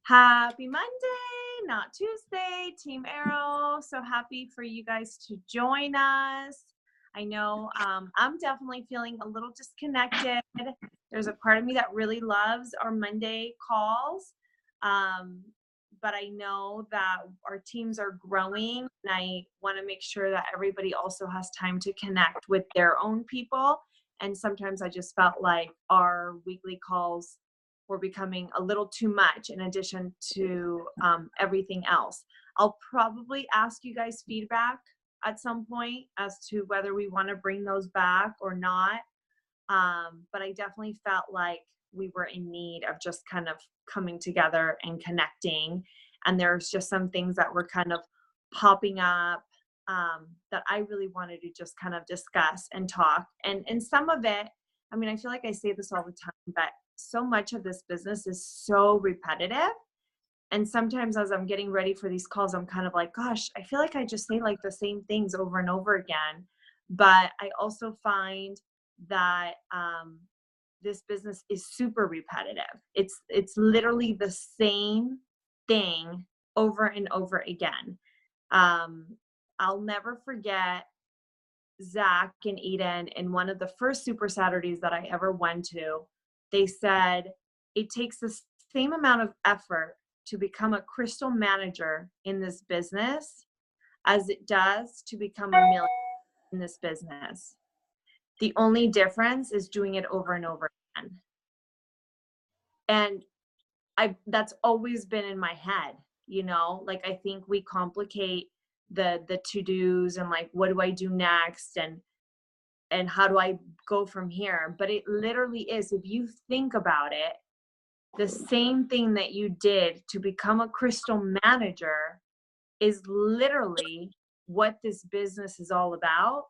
Happy Monday, not Tuesday, Team Arrow. So happy for you guys to join us. I know I'm definitely feeling a little disconnected. There's a part of me that really loves our Monday calls. Um, but I know that our teams are growing, and I want to make sure that everybody also has time to connect with their own people. And sometimes I just felt like our weekly calls were becoming a little too much in addition to everything else. I'll probably ask you guys feedback at some point as to whether we want to bring those back or not. But I definitely felt like we were in need of just kind of coming together and connecting. And there's just some things that were kind of popping up that I really wanted to just kind of discuss and talk. And some of it, I mean, I feel like I say this all the time, but so much of this business is so repetitive. And sometimes as I'm getting ready for these calls, I'm kind of like, gosh, I feel like I just say like the same things over and over again. But I also find that this business is super repetitive. It's literally the same thing over and over again. Um, I'll never forget Zach and Eden in one of the first Super Saturdays that I ever went to. They said it takes the same amount of effort to become a crystal manager in this business as it does to become a millionaire in this business. The only difference is doing it over and over again. And that's always been in my head, like I think we complicate the to-dos and like what do I do next and how do I go from here? But it literally is, if you think about it, the same thing that you did to become a crystal manager is literally what this business is all about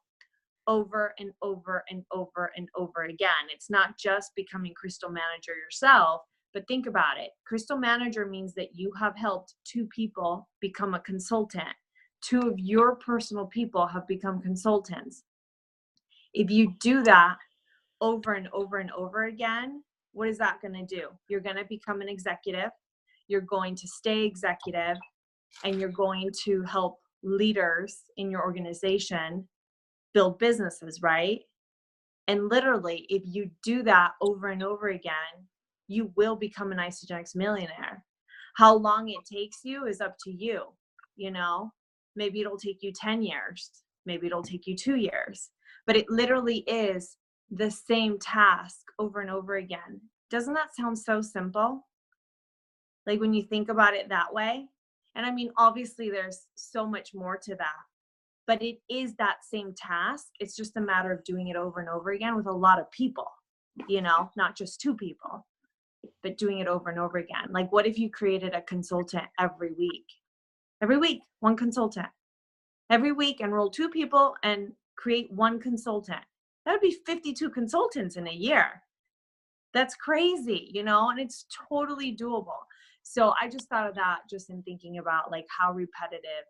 over and over and over and over again. It's not just becoming crystal manager yourself, but think about it. Crystal manager means that you have helped two people become a consultant. Two of your personal people have become consultants. If you do that over and over and over again, what is that going to do? You're going to become an executive. You're going to stay executive, and you're going to help leaders in your organization build businesses, right? And literally, if you do that over and over again, you will become an Isagenix millionaire. How long it takes you is up to you, you know? Maybe it'll take you 10 years. Maybe it'll take you 2 years. But it literally is the same task over and over again. Doesn't that sound so simple? Like when you think about it that way? And I mean, obviously, there's so much more to that, but it is that same task. It's just a matter of doing it over and over again with a lot of people, not just two people, but doing it over and over again. Like, what if you created a consultant every week? Every week, one consultant. Every week, enroll two people and create one consultant. That would be 52 consultants in a year. That's crazy, and it's totally doable. So I just thought of that just in thinking about like how repetitive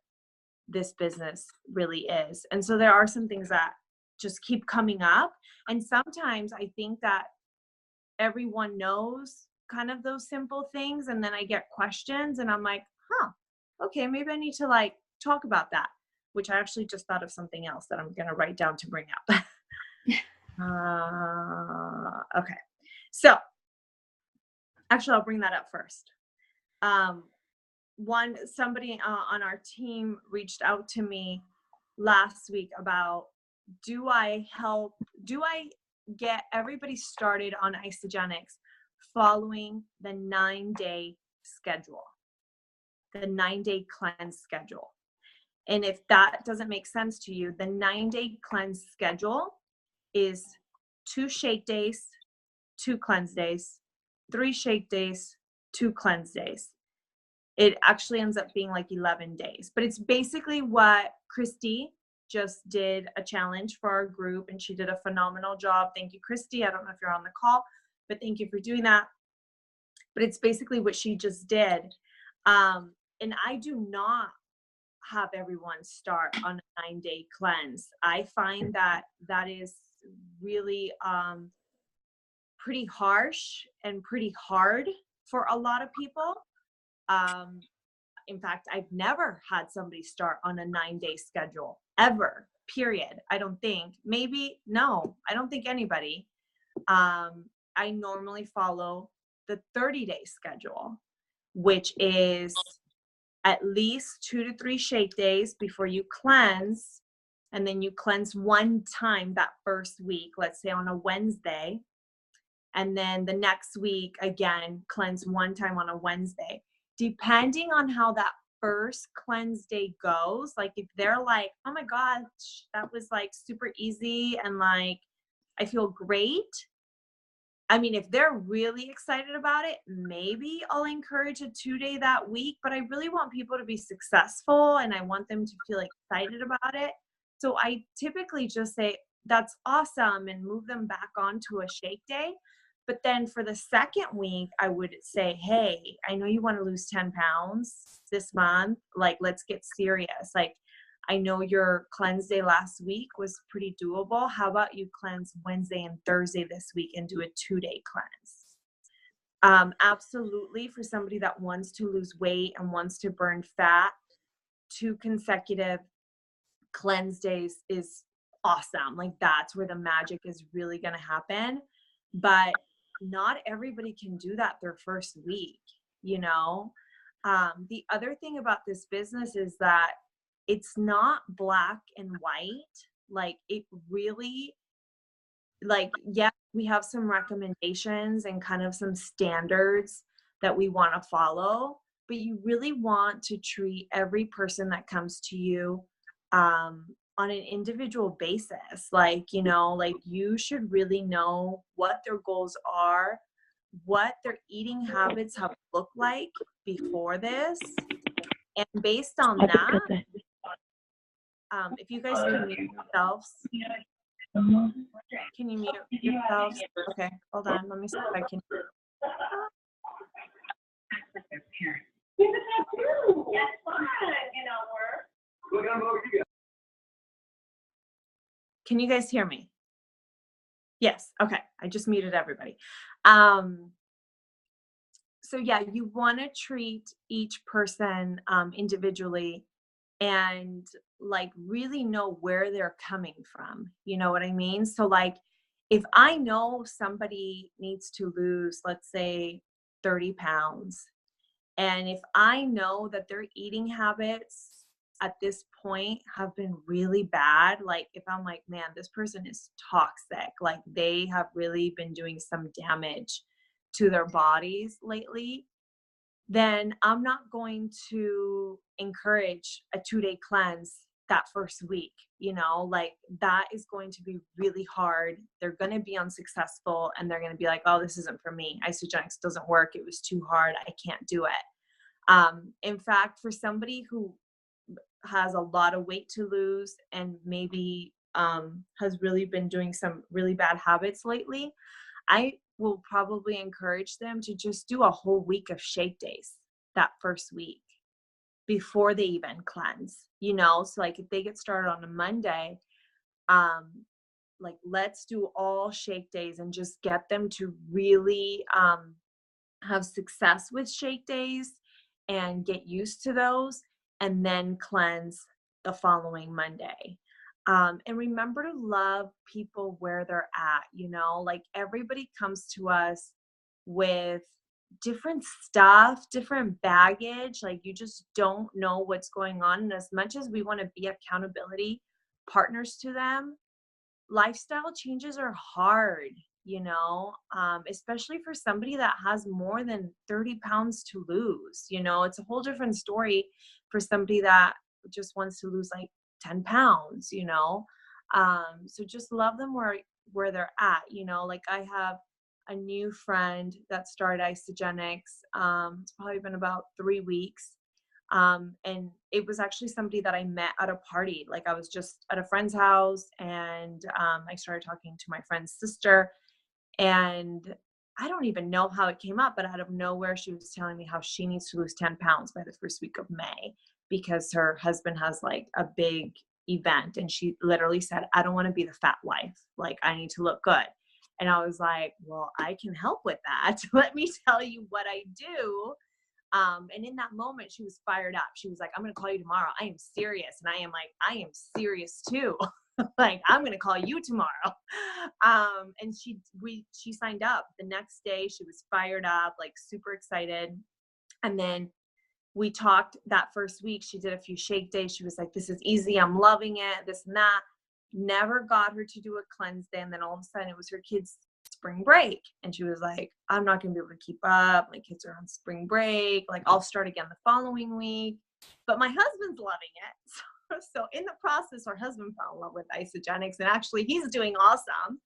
this business really is. And so there are some things that just keep coming up. And sometimes I think that everyone knows kind of those simple things. And then I get questions and I'm like, okay, maybe I need to like talk about that, which I actually just thought of something else that I'm going to write down to bring up. Okay. So actually, I'll bring that up first. Somebody on our team reached out to me last week about, do I get everybody started on Isagenix following the 9-day schedule, the 9-day cleanse schedule? And if that doesn't make sense to you, the 9-day cleanse schedule is 2 shake days, 2 cleanse days, 3 shake days, 2 cleanse days. It actually ends up being like 11 days, but it's basically what Christy just did, a challenge for our group, and she did a phenomenal job. Thank you, Christy. I don't know if you're on the call, but thank you for doing that. But it's basically what she just did. And I do not have everyone start on a 9-day cleanse. I find that is really pretty harsh and pretty hard for a lot of people. In fact, I've never had somebody start on a 9-day schedule ever, period. I don't think. Maybe, no, I don't think anybody. I normally follow the 30-day schedule, which is at least 2 to 3 shake days before you cleanse. And then you cleanse one time that first week, let's say on a Wednesday. And then the next week, again, cleanse one time on a Wednesday. Depending on how that first cleanse day goes, like if they're like, oh my gosh, that was like super easy and like I feel great. I mean, if they're really excited about it, maybe I'll encourage a 2-day that week, but I really want people to be successful and I want them to feel excited about it. So I typically just say, that's awesome, and move them back onto a shake day. But then for the second week, I would say, hey, I know you want to lose 10 pounds this month. Like, let's get serious. Like, I know your cleanse day last week was pretty doable. How about you cleanse Wednesday and Thursday this week and do a 2-day cleanse? Absolutely, for somebody that wants to lose weight and wants to burn fat, 2 consecutive cleanse days is awesome. Like, that's where the magic is really going to happen. But not everybody can do that their first week, you know? The other thing about this business is that it's not black and white. Like, it really, like, yeah, we have some recommendations and kind of some standards that we want to follow, but you really want to treat every person that comes to you on an individual basis. Like, you know, like, you should really know what their goals are, what their eating habits have looked like before this. And based on that, if you guys can mute yourselves, can you mute yourselves? Okay, hold on. Let me see if I can. Can you guys hear me? Yes. Okay. I just muted everybody. So yeah, you want to treat each person individually and like really know where they're coming from. You know what I mean? So like, if I know somebody needs to lose, let's say 30 pounds, and if I know that their eating habits at this point have been really bad, like if I'm like, man, this person is toxic, like they have really been doing some damage to their bodies lately, then I'm not going to encourage a 2-day cleanse that first week. You know, like, that is going to be really hard. They're going to be unsuccessful and they're going to be like, oh, this isn't for me. Isagenix doesn't work. It was too hard. I can't do it. In fact, for somebody who has a lot of weight to lose and maybe has really been doing some really bad habits lately, I will probably encourage them to just do a whole week of shake days that first week before they even cleanse, you know? So like, if they get started on a Monday, like, let's do all shake days and just get them to really have success with shake days and get used to those, and then cleanse the following Monday. And remember to love people where they're at, you know, like, everybody comes to us with different stuff, different baggage. Like, you just don't know what's going on. And as much as we want to be accountability partners to them, lifestyle changes are hard, you know, especially for somebody that has more than 30 pounds to lose. You know, it's a whole different story for somebody that just wants to lose like 10 pounds, you know. So just love them where they're at, you know. Like, I have a new friend that started Isagenix. It's probably been about 3 weeks. And it was actually somebody that I met at a party. Like, I was just at a friend's house, and I started talking to my friend's sister, and I don't even know how it came up, but out of nowhere, she was telling me how she needs to lose 10 pounds by the first week of May because her husband has like a big event. And she literally said, I don't want to be the fat wife. Like, I need to look good. And I was like, well, I can help with that. Let me tell you what I do. And in that moment, she was fired up. She was like, I'm going to call you tomorrow. I am serious. And I am like, I am serious too. Like, I'm going to call you tomorrow. And she signed up the next day. She was fired up, like super excited. And then we talked that first week. She did a few shake days. She was like, this is easy. I'm loving it. This and that. Never got her to do a cleanse day. And then all of a sudden it was her kids' spring break. And she was like, I'm not going to be able to keep up. My kids are on spring break. Like, I'll start again the following week. But my husband's loving it. So in the process, her husband fell in love with Isagenix, and actually he's doing awesome.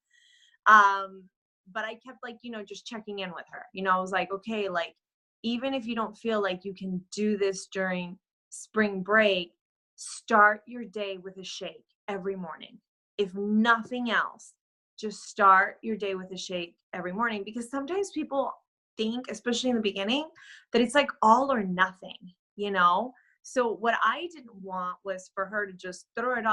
But I kept like, just checking in with her. I was like, okay, like, even if you don't feel like you can do this during spring break, start your day with a shake every morning. If nothing else, just start your day with a shake every morning, because sometimes people think, especially in the beginning, that it's like all or nothing, So what I didn't want was for her to just throw it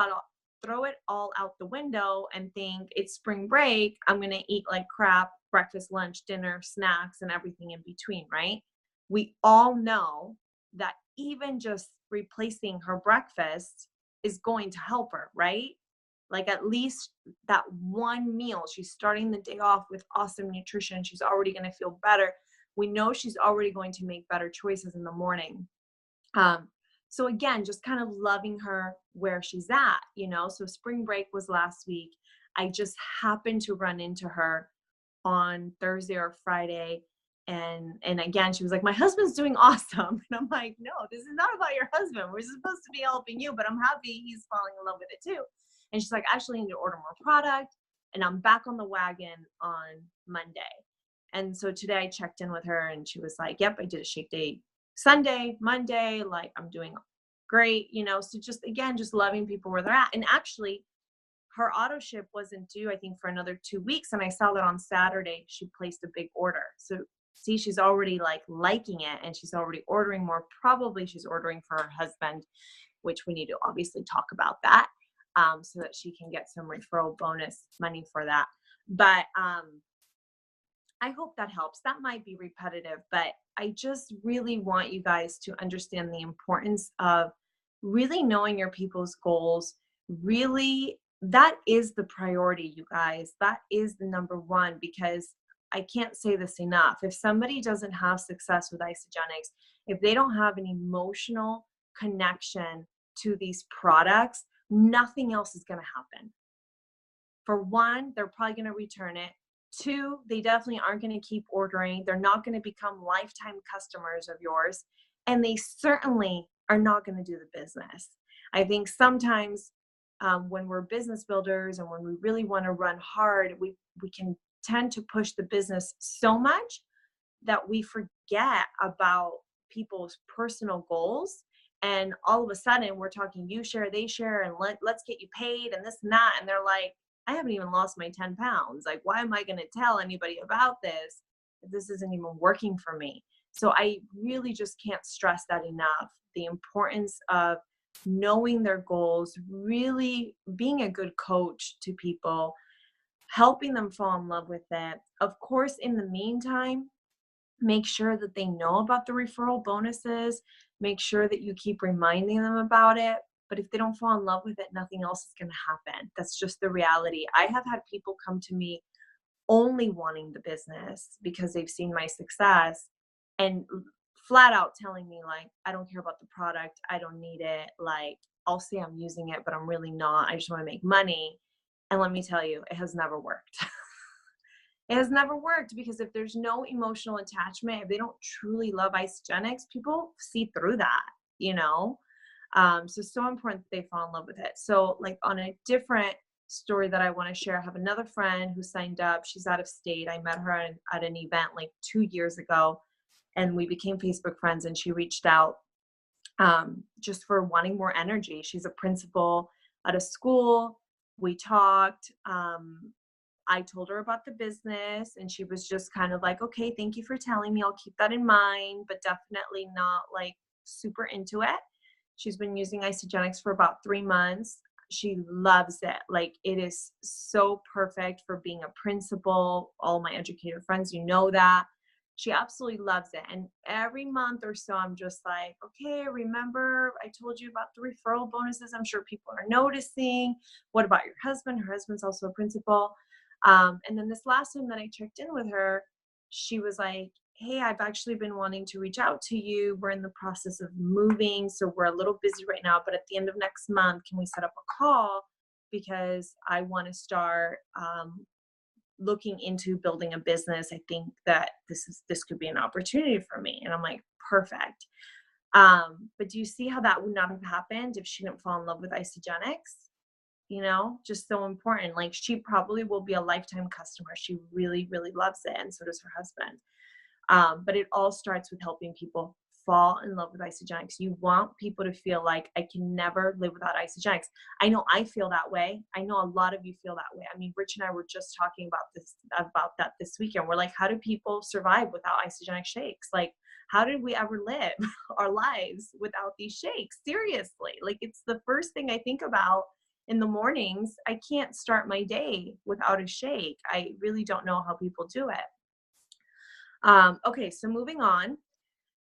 all out the window and think it's spring break, I'm going to eat like crap, breakfast, lunch, dinner, snacks, and everything in between, right? We all know that even just replacing her breakfast is going to help her, right? Like, at least that one meal, she's starting the day off with awesome nutrition. She's already going to feel better. We know she's already going to make better choices in the morning. So again, just kind of loving her where she's at, So spring break was last week. I just happened to run into her on Thursday or Friday. And again, she was like, my husband's doing awesome. And I'm like, no, this is not about your husband. We're supposed to be helping you, but I'm happy he's falling in love with it too. And she's like, I actually need to order more product. And I'm back on the wagon on Monday. And so today I checked in with her and she was like, yep, I did a shake day Sunday, Monday, like I'm doing great, So just, again, just loving people where they're at. And actually, her auto ship wasn't due, I think, for another 2 weeks. And I saw that on Saturday, she placed a big order. So see, she's already like liking it and she's already ordering more. Probably she's ordering for her husband, which we need to obviously talk about that, so that she can get some referral bonus money for that. But I hope that helps. That might be repetitive, but I just really want you guys to understand the importance of really knowing your people's goals. Really, that is the priority, you guys. That is the number one, because I can't say this enough. If somebody doesn't have success with Isagenix, if they don't have an emotional connection to these products, nothing else is going to happen. For one, they're probably going to return it. Two, they definitely aren't going to keep ordering. They're not going to become lifetime customers of yours. And they certainly are not going to do the business. I think sometimes when we're business builders and when we really want to run hard, we can tend to push the business so much that we forget about people's personal goals. And all of a sudden we're talking, you share, they share, and let's get you paid and this and that. And they're like, I haven't even lost my 10 pounds. Like, why am I going to tell anybody about this if this isn't even working for me? So I really just can't stress that enough. The importance of knowing their goals, really being a good coach to people, helping them fall in love with it. Of course, in the meantime, make sure that they know about the referral bonuses. Make sure that you keep reminding them about it. But if they don't fall in love with it, nothing else is going to happen. That's just the reality. I have had people come to me only wanting the business because they've seen my success and flat out telling me, like, I don't care about the product. I don't need it. Like, I'll say I'm using it, but I'm really not. I just want to make money. And let me tell you, it has never worked. It has never worked, because if there's no emotional attachment, if they don't truly love Isagenix, people see through that. So important that they fall in love with it. So, like, on a different story that I want to share, I have another friend who signed up. She's out of state. I met her at an event like 2 years ago, and we became Facebook friends, and she reached out just for wanting more energy. She's a principal at a school. We talked. I told her about the business, and she was just kind of like, okay, thank you for telling me. I'll keep that in mind, but definitely not like super into it. She's been using Isagenix for about 3 months. She loves it. Like, it is so perfect for being a principal. All my educator friends, you know that. She absolutely loves it. And every month or so, I'm just like, okay, remember I told you about the referral bonuses. I'm sure people are noticing. What about your husband? Her husband's also a principal. And then this last time that I checked in with her, she was like, hey, I've actually been wanting to reach out to you. We're in the process of moving, so we're a little busy right now, but at the end of next month, can we set up a call? Because I want to start looking into building a business. I think that this could be an opportunity for me. And I'm like, perfect. But do you see how that would not have happened if she didn't fall in love with Isagenix? You know, just so important. Like, she probably will be a lifetime customer. She really, really loves it. And so does her husband. But it all starts with helping people fall in love with Isagenix. You want people to feel like, I can never live without Isagenix. I know I feel that way. I know a lot of you feel that way. I mean, Rich and I were just talking about that this weekend. We're like, how do people survive without Isagenix shakes? Like, how did we ever live our lives without these shakes? Seriously, like, it's the first thing I think about in the mornings. I can't start my day without a shake. I really don't know how people do it. Okay, so moving on,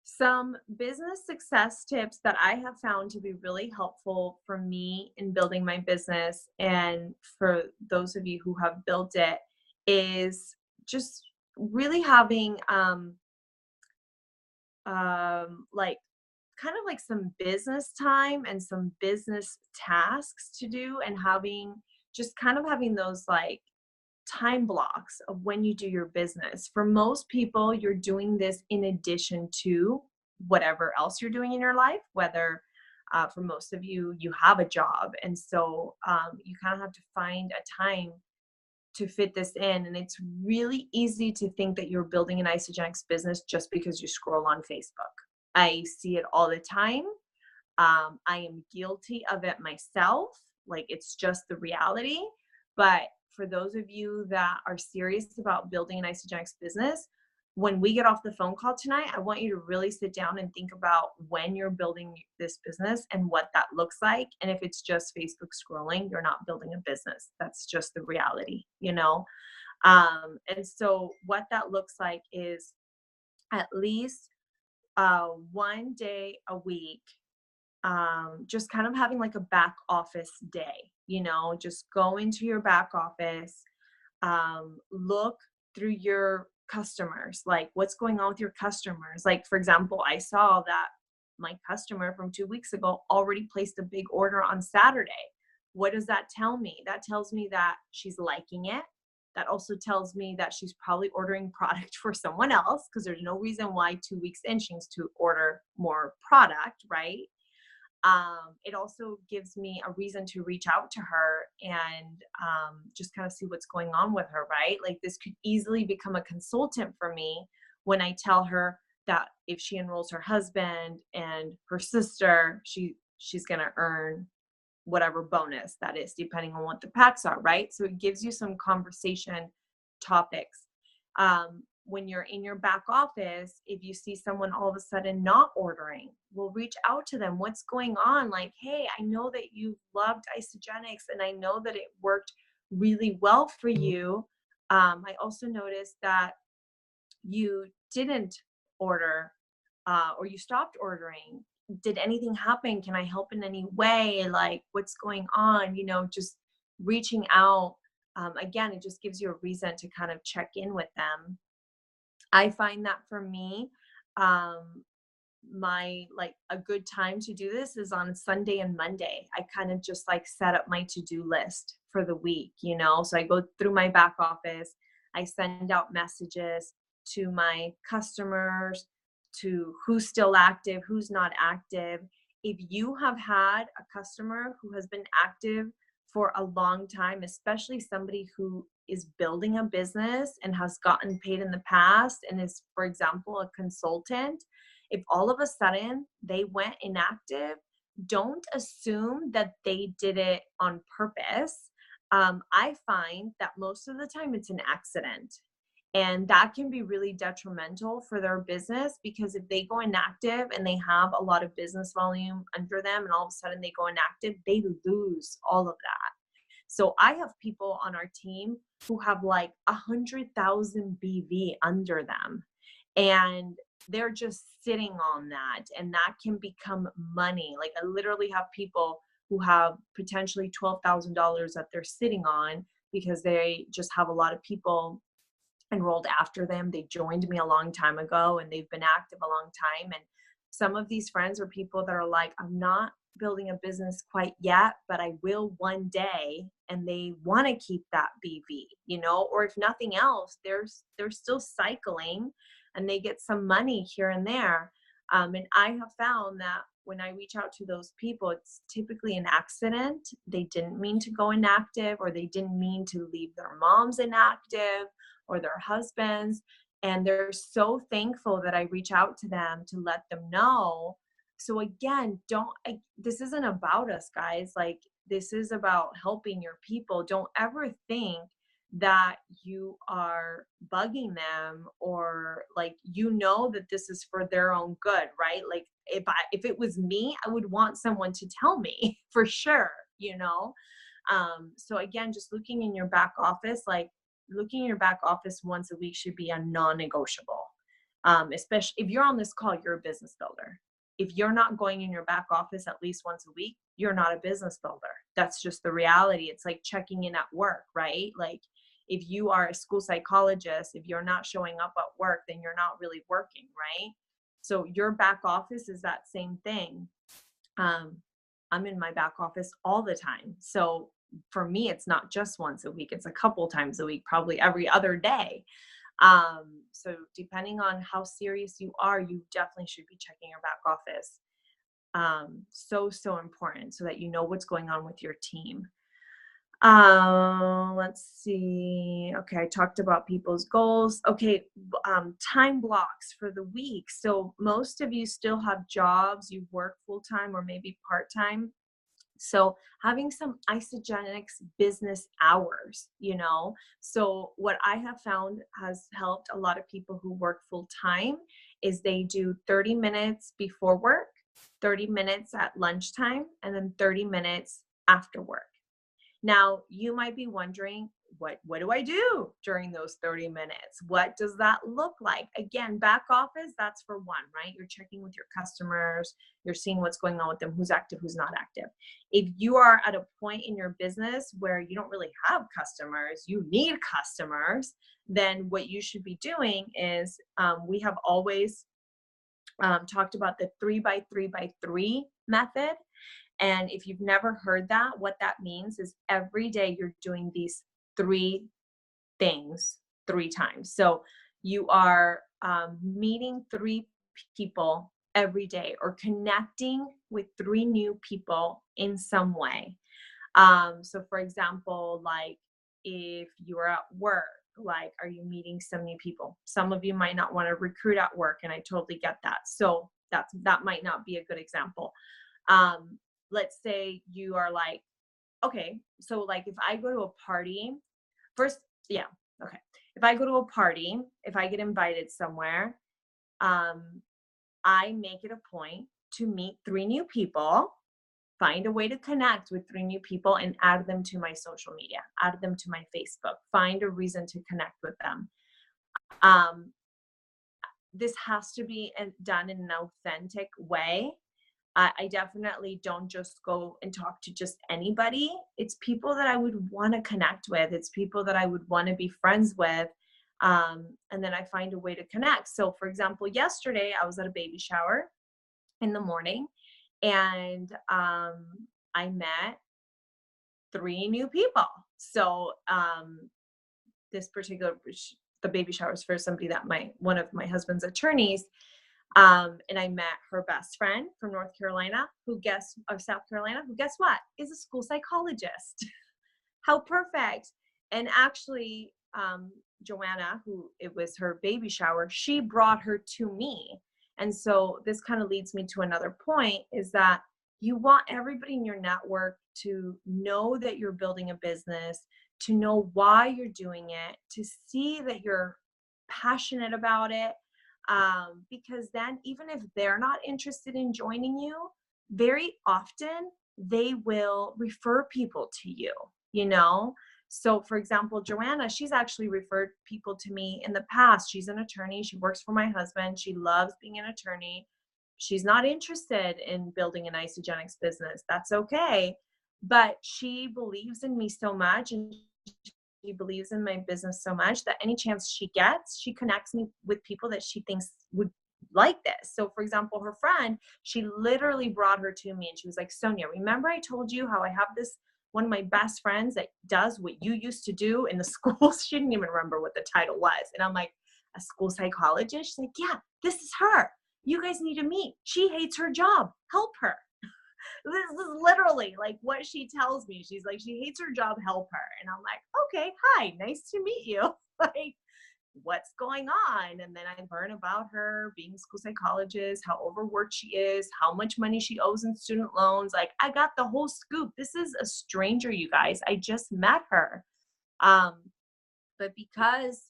some business success tips that I have found to be really helpful for me in building my business, and for those of you who have built it, is just really having like kind of like some business time and some business tasks to do, and having those like time blocks of when you do your business. For most people, you're doing this in addition to whatever else you're doing in your life, whether for most of you, you have a job. And so you kind of have to find a time to fit this in. And it's really easy to think that you're building an Isagenix business just because you scroll on Facebook. I see it all the time. I am guilty of it myself. Like, it's just the reality. But for those of you that are serious about building an Isagenix business, when we get off the phone call tonight, I want you to really sit down and think about when you're building this business and what that looks like. And if it's just Facebook scrolling, you're not building a business. That's just the reality, you know? And so what that looks like is at least one day a week, just kind of having like a back office day, you know, just go into your back office, look through your customers, like what's going on with your customers. Like, for example, I saw that my customer from 2 weeks ago already placed a big order on Saturday. What does that tell me? That tells me that she's liking it. That also tells me that she's probably ordering product for someone else, because there's no reason why 2 weeks in she needs to order more product, right? It also gives me a reason to reach out to her and just kind of see what's going on with her, right? Like, this could easily become a consultant for me when I tell her that if she enrolls her husband and her sister, she's going to earn whatever bonus that is, depending on what the packs are, right? So it gives you some conversation topics. When you're in your back office, if you see someone all of a sudden not ordering, we'll reach out to them. What's going on? Like, hey, I know that you loved Isagenix and I know that it worked really well for you. I also noticed that you didn't order or you stopped ordering. Did anything happen? Can I help in any way? Like, what's going on? You know, just reaching out. Again, it just gives you a reason to kind of check in with them. I find that for me, my like a good time to do this is on Sunday and Monday. I kind of just like set up my to-do list for the week, you know? So I go through my back office, I send out messages to my customers, to who's still active, who's not active. If you have had a customer who has been active for a long time, especially somebody who is building a business and has gotten paid in the past and is, for example, a consultant, if all of a sudden they went inactive, don't assume that they did it on purpose. I find that most of the time it's an accident. And that can be really detrimental for their business, because if they go inactive and they have a lot of business volume under them and all of a sudden they go inactive, they lose all of that. So I have people on our team who have like 100,000 BV under them. and they're just sitting on that, and that can become money. Like I literally have people who have potentially $12,000 that they're sitting on because they just have a lot of people enrolled after them. They joined me a long time ago and they've been active a long time. And some of these friends are people that are like, I'm not building a business quite yet, but I will one day. And they want to keep that BV, you know, or if nothing else, they're still cycling and they get some money here and there. And I have found that when I reach out to those people, it's typically an accident. They didn't mean to go inactive, or they didn't mean to leave their moms inactive or their husbands. And they're so thankful that I reach out to them to let them know. So again, this isn't about us, guys. Like, this is about helping your people. Don't ever think that you are bugging them, or like, you know, that this is for their own good, right? Like if it was me, I would want someone to tell me for sure, you know? So again, just looking in your back office, like looking in your back office once a week should be a non-negotiable. Especially if you're on this call, you're a business builder. If you're not going in your back office at least once a week, you're not a business builder. That's just the reality. It's like checking in at work, right? Like if you are a school psychologist, if you're not showing up at work, then you're not really working, right? So your back office is that same thing. I'm in my back office all the time. So for me, it's not just once a week, it's a couple times a week, probably every other day. So depending on how serious you are, you definitely should be checking your back office. So important, so that you know what's going on with your team. Let's see. Okay, I talked about people's goals. Okay, time blocks for the week. So most of you still have jobs, you work full-time or maybe part-time. So having some Isagenix business hours, you know. So what I have found has helped a lot of people who work full-time is they do 30 minutes before work, 30 minutes at lunchtime, and then 30 minutes after work. Now, you might be wondering, what do I do during those 30 minutes? What does that look like? Again, back office, that's for one, right? You're checking with your customers. You're seeing what's going on with them, who's active, who's not active. If you are at a point in your business where you don't really have customers, you need customers, then what you should be doing is, we have always talked about the 3x3x3 method. And if you've never heard that, what that means is every day you're doing these 3 things 3 times. So you are meeting 3 people every day, or connecting with 3 new people in some way. So for example, like if you're at work, like, are you meeting some new people? Some of you might not want to recruit at work, and I totally get that. So that might not be a good example. Let's say you are like, okay, so like if I go to a party, first, yeah, okay. If I go to a party, if I get invited somewhere, I make it a point to meet 3 new people, find a way to connect with 3 new people, and add them to my social media, add them to my Facebook, find a reason to connect with them. This has to be done in an authentic way. I definitely don't just go and talk to just anybody. It's people that I would want to connect with. It's people that I would want to be friends with. And then I find a way to connect. So for example, yesterday I was at a baby shower in the morning, and I met 3 new people. So this particular, the baby shower is for somebody that one of my husband's attorneys. And I met her best friend from South Carolina, who guess what, is a school psychologist. How perfect. And actually, Joanna, who it was her baby shower, she brought her to me. And so this kind of leads me to another point, is that you want everybody in your network to know that you're building a business, to know why you're doing it, to see that you're passionate about it. Because then even if they're not interested in joining you, very often they will refer people to you, you know? So for example, Joanna, she's actually referred people to me in the past. She's an attorney. She works for my husband. She loves being an attorney. She's not interested in building an Isagenix business. That's okay. But she believes in me so much, and she believes in my business so much that any chance she gets, she connects me with people that she thinks would like this. So for example, her friend, she literally brought her to me and she was like, Sonia, remember I told you how I have this one of my best friends that does what you used to do in the schools? She didn't even remember what the title was. And I'm like, a school psychologist? She's like, yeah, this is her. You guys need to meet. She hates her job. Help her. This is literally like what she tells me. She's like, she hates her job. Help her. And I'm like, okay, hi, nice to meet you. Like, what's going on? And then I learn about her being a school psychologist, how overworked she is, how much money she owes in student loans. Like, I got the whole scoop. This is a stranger, you guys. I just met her. But because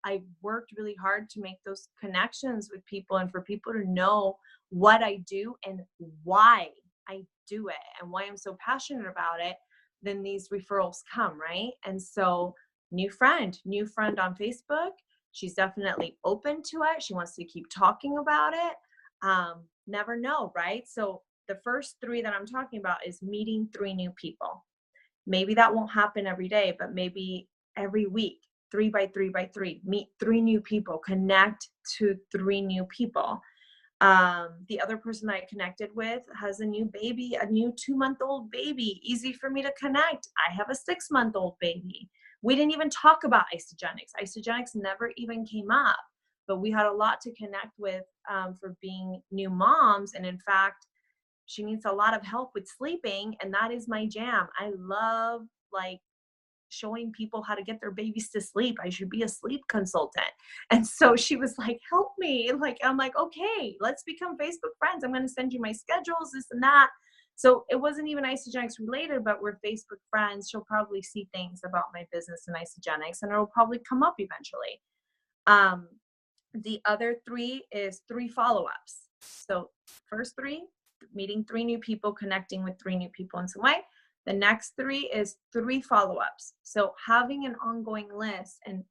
I worked really hard to make those connections with people and for people to know what I do and why I do it and why I'm so passionate about it, then these referrals come, right? And so new friend on Facebook. She's definitely open to it. She wants to keep talking about it. Never know, right? So the first 3 that I'm talking about is meeting 3 new people. Maybe that won't happen every day, but maybe every week, 3 by 3 by 3, meet 3 new people, connect to 3 new people. The other person I connected with has a new baby, a new 2-month-old baby. Easy for me to connect. I have a 6-month-old baby. We didn't even talk about Isagenix. Isagenix never even came up, but we had a lot to connect with for being new moms. And in fact, she needs a lot of help with sleeping, and that is my jam. I love like showing people how to get their babies to sleep. I should be a sleep consultant. And so she was like, help me. And like, I'm like, okay, let's become Facebook friends. I'm going to send you my schedules, this and that. So it wasn't even Isagenix related, but we're Facebook friends. She'll probably see things about my business and Isagenix, and it'll probably come up eventually. The other 3 is 3 follow-ups. So first 3, meeting 3 new people, connecting with 3 new people in some way. The next 3 is 3 follow-ups. So having an ongoing list and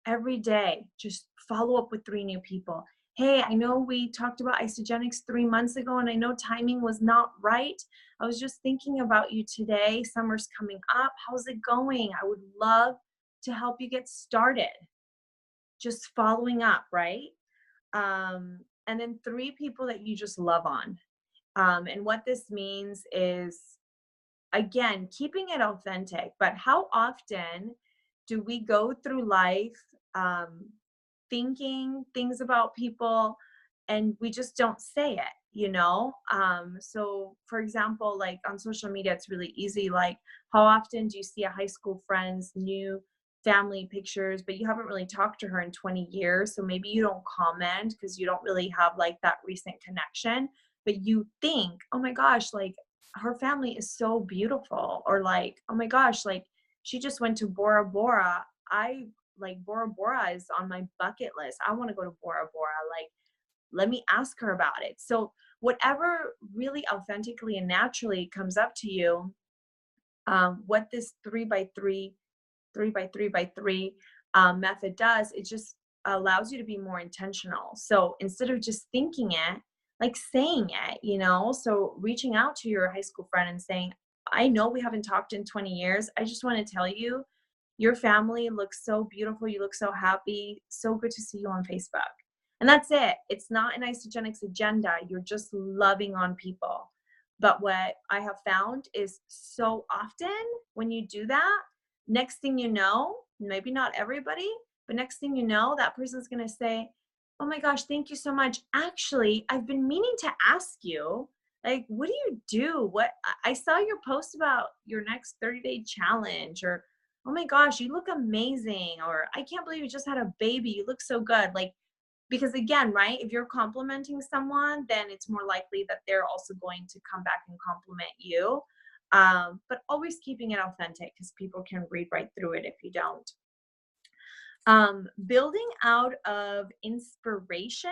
every day just follow up with 3 new people. Hey, I know we talked about Isagenix 3 months ago and I know timing was not right. I was just thinking about you today. Summer's coming up. How's it going? I would love to help you get started. Just following up, right? And then 3 people that you just love on. And what this means is, again, keeping it authentic, but how often do we go through life thinking things about people and we just don't say it, you know? So for example, like on social media, it's really easy. Like, how often do you see a high school friend's new family pictures, but you haven't really talked to her in 20 years. So maybe you don't comment because you don't really have like that recent connection, but you think, oh my gosh, like her family is so beautiful. Or like, oh my gosh, like she just went to Bora Bora. I like Bora Bora is on my bucket list. I want to go to Bora Bora. Like, let me ask her about it. So whatever really authentically and naturally comes up to you, what this 3 by 3 by 3 method does, it just allows you to be more intentional. So instead of just thinking it, like saying it, you know, so reaching out to your high school friend and saying, I know we haven't talked in 20 years. I just want to tell you, your family looks so beautiful. You look so happy. So good to see you on Facebook. And that's it. It's not an Isagenix agenda. You're just loving on people. But what I have found is so often when you do that, next thing you know, maybe not everybody, but next thing you know, that person's going to say, oh my gosh, thank you so much. Actually, I've been meaning to ask you, like, what do you do? What I saw your post about your next 30-day challenge, or, oh my gosh, you look amazing. Or I can't believe you just had a baby. You look so good. Like, because again, right, if you're complimenting someone, then it's more likely that they're also going to come back and compliment you. But always keeping it authentic because people can read right through it if you don't. Building out of inspiration,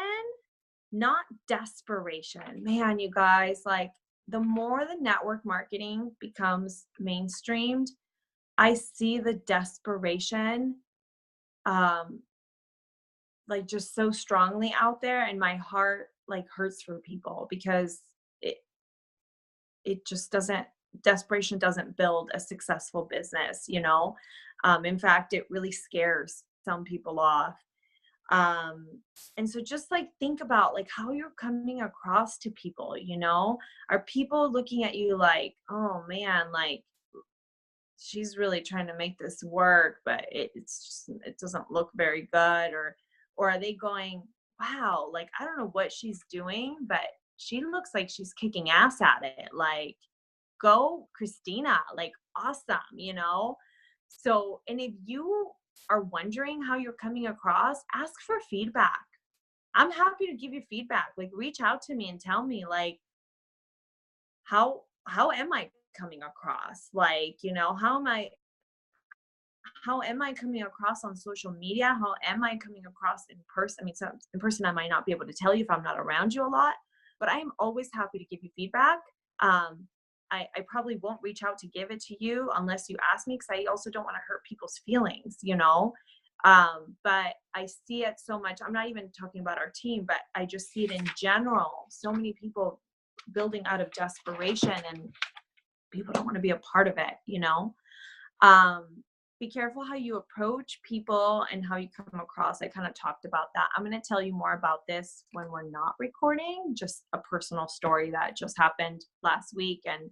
not desperation. Man, you guys, like the more the network marketing becomes mainstreamed, I see the desperation, um, like, just so strongly out there, and my heart, like, hurts for people because it it just doesn't desperation doesn't build a successful business, you know? In fact, it really scares some people off. Um, and so just, like, think about, like, how you're coming across to people, you know? Are people looking at you like, "Oh, man, like, she's really trying to make this work, but it's just it doesn't look very good," or are they going, wow, like, I don't know what she's doing, but she looks like she's kicking ass at it, like, go Christina, like, awesome, you know? So, and if you are wondering how you're coming across, ask for feedback. I'm happy to give you feedback. Like, reach out to me and tell me, like, how am I coming across? Like, you know, how am I coming across on social media? How am I coming across in person? I mean, so in person, I might not be able to tell you if I'm not around you a lot, but I am always happy to give you feedback. Um, I probably won't reach out to give it to you unless you ask me, because I also don't want to hurt people's feelings, you know? But I see it so much. I'm not even talking about our team, but I just see it in general. So many people building out of desperation, and people don't want to be a part of it, you know? Um, be careful how you approach people and how you come across. I kind of talked about that. I'm going to tell you more about this when we're not recording, just a personal story that just happened last week. And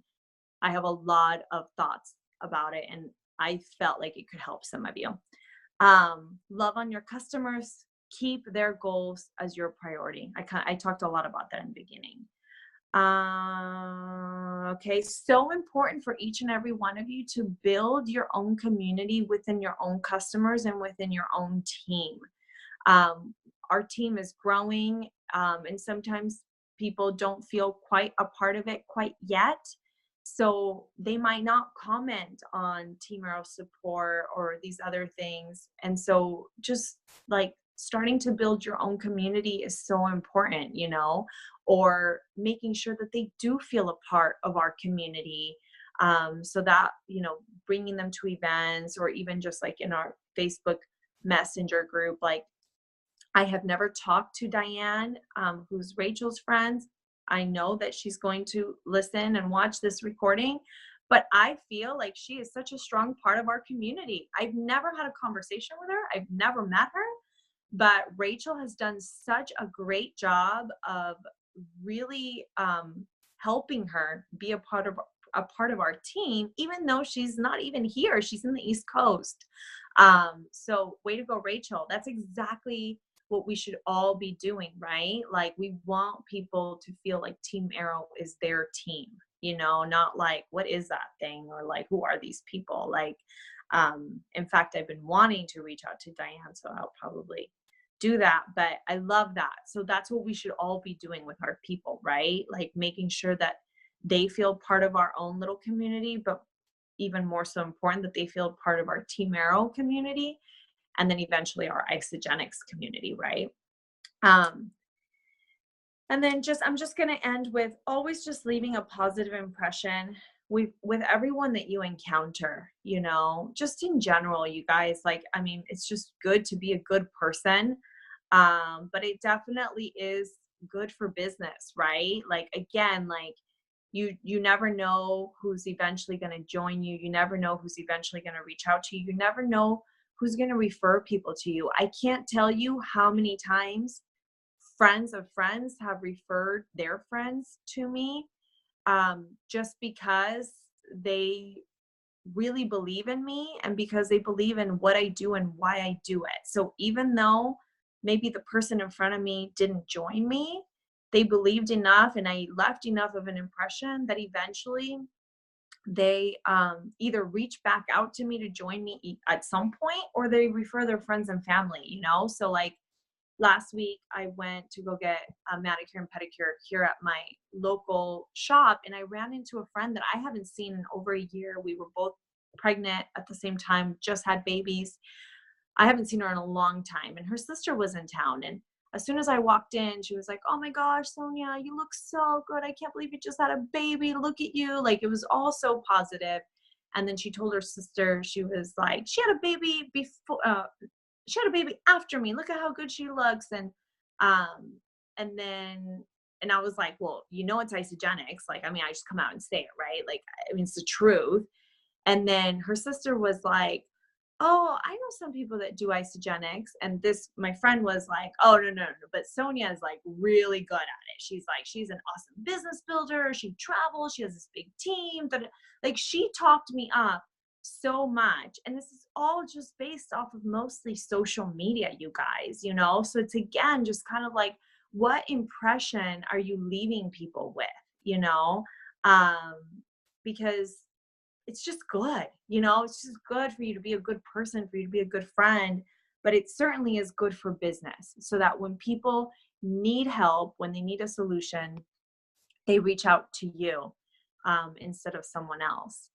I have a lot of thoughts about it, and I felt like it could help some of you. Love on your customers, keep their goals as your priority. I talked a lot about that in the beginning. Okay, so important for each and every one of you to build your own community within your own customers and within your own team. Um, our team is growing, and sometimes people don't feel quite a part of it quite yet. So they might not comment on Team Arrow support or these other things. And so just like starting to build your own community is so important, you know, or making sure that they do feel a part of our community. So that, you know, bringing them to events, or even just like in our Facebook Messenger group, like, I have never talked to Diane, who's Rachel's friend. I know that she's going to listen and watch this recording, but I feel like she is such a strong part of our community. I've never had a conversation with her. I've never met her, but Rachel has done such a great job of really helping her be a part of our team, even though she's not even here. She's in the East Coast. So way to go, Rachel. That's exactly what we should all be doing, right? Like, we want people to feel like Team Arrow is their team, you know, not like, what is that thing? Or like, who are these people? Like, in fact, I've been wanting to reach out to Diane, so I'll probably do that. But I love that. So that's what we should all be doing with our people, right? Like, making sure that they feel part of our own little community, but even more so important, that they feel part of our Team Arrow community, and then eventually our Isagenix community, right? Um, and then I'm just going to end with always just leaving a positive impression with everyone that you encounter, you know, just in general, you guys. Like, I mean, it's just good to be a good person. But it definitely is good for business, right? Like, again, like, you never know who's eventually going to join you. You never know who's eventually going to reach out to you. You never know who's going to refer people to you. I can't tell you how many times friends of friends have referred their friends to me, just because they really believe in me, and because they believe in what I do and why I do it. So even though maybe the person in front of me didn't join me, they believed enough and I left enough of an impression that eventually they either reach back out to me to join me at some point, or they refer their friends and family, you know? So like, last week I went to go get a manicure and pedicure here at my local shop, and I ran into a friend that I haven't seen in over a year. We were both pregnant at the same time, just had babies. I haven't seen her in a long time, and her sister was in town. And as soon as I walked in, she was like, "Oh my gosh, Sonia, you look so good. I can't believe you just had a baby. Look at you." Like, it was all so positive. And then she told her sister, she was like, she had a baby before, she had a baby after me. Look at how good she looks. Um, and then, and I was like, well, you know, it's Isagenix. Like, I mean, I just come out and say it, right? Like, I mean, it's the truth. And then her sister was like, oh, I know some people that do Isagenix. And this, my friend was like, oh, no. But Sonia is like really good at it. She's like, she's an awesome business builder. She travels. She has this big team. Like, she talked me up so much. And this is all just based off of mostly social media, you guys, you know? So it's, again, just kind of like, what impression are you leaving people with, you know? Because it's just good, you know, it's just good for you to be a good person, for you to be a good friend, but it certainly is good for business so that when people need help, when they need a solution, they reach out to you instead of someone else.